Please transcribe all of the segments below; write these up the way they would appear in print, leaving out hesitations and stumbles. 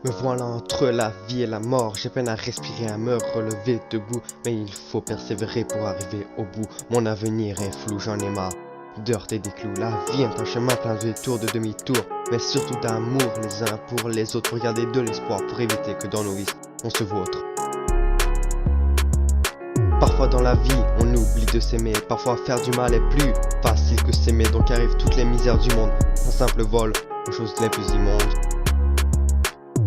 Me voilà entre la vie et la mort, j'ai peine à respirer, à me relever debout. Mais il faut persévérer pour arriver au bout. Mon avenir est flou, j'en ai marre d'heurter des clous. La vie est un chemin plein de détours, de demi-tours, mais surtout d'amour les uns pour les autres. Pour garder de l'espoir, pour éviter que dans nos vies, on se vautre. Parfois dans la vie, on oublie de s'aimer. Parfois faire du mal est plus facile que s'aimer. Donc arrivent toutes les misères du monde, un simple vol aux choses les plus immondes.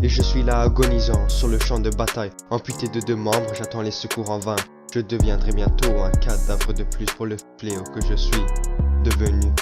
Et je suis là agonisant sur le champ de bataille. Amputé de 2 membres, j'attends les secours en vain. Je deviendrai bientôt un cadavre de plus pour le fléau que je suis devenu.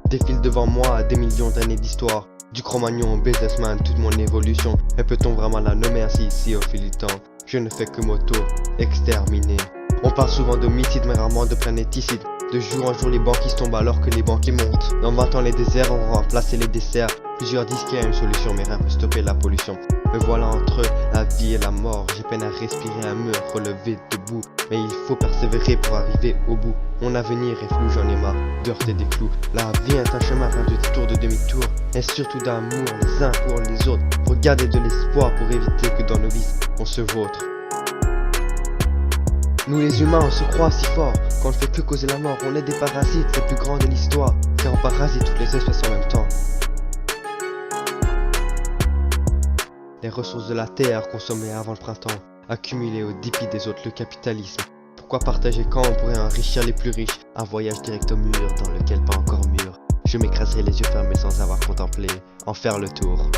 Défile devant moi des millions d'années d'histoire. Du Cro-Magnon au businessman, toute mon évolution. Et peut-on vraiment la nommer ainsi ici au fil du temps? Je ne fais que m'auto-exterminer. On parle souvent d'homicide mais rarement de planéticide. De jour en jour les banquiers tombent alors que les banquiers montent. Dans 20 ans les déserts ont remplacé les desserts. Plusieurs disent qu'il y a une solution mais rien peut stopper la pollution. Me voilà entre la vie et la mort, j'ai peine à respirer, à me relever debout. Mais il faut persévérer pour arriver au bout. Mon avenir est flou, j'en ai marre d'heurter des clous. La vie est un chemin plein de détours, de demi-tours, et surtout d'amour les uns pour les autres. Pour garder de l'espoir, pour éviter que dans nos vies on se vautre. Nous les humains on se croit si fort qu'on ne fait que causer la mort. On est des parasites les plus grands de l'histoire, car on parasite toutes les espèces en même temps. Les ressources de la terre consommées avant le printemps, accumulées au dépit des autres, le capitalisme. Pourquoi partager quand on pourrait enrichir les plus riches? Un voyage direct au mur dans lequel pas encore mûr. Je m'écraserai les yeux fermés sans avoir contemplé, en faire le tour.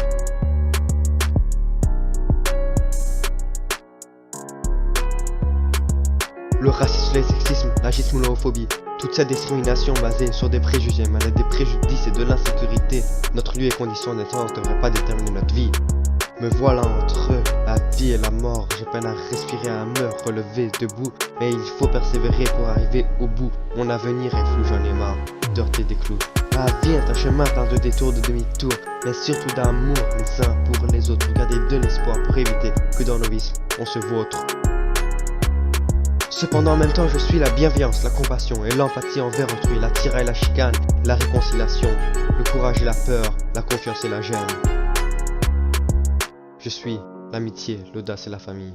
Le racisme, le sexisme, l'agisme ou l'homophobie, toute cette discrimination basée sur des préjugés, malgré des préjudices et de l'insécurité. Notre lieu et conditions naissance ne devraient pas déterminer notre vie. Me voilà entre la vie et la mort, j'ai peine à respirer, à me relever debout. Mais il faut persévérer pour arriver au bout. Mon avenir est flou, j'en ai marre d'heurter des clous. La vie est un chemin plein de détours, de demi-tours, mais surtout d'amour les uns pour les autres. Pour garder de l'espoir, pour éviter que dans nos vies on se vautre. Cependant en même temps je suis la bienveillance, la compassion et l'empathie envers autrui. L'attirail et la chicane, la réconciliation, le courage et la peur, la confiance et la gêne. Je suis l'amitié, l'audace et la famille.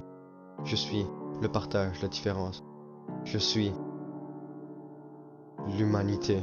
Je suis le partage, la différence. Je suis l'humanité.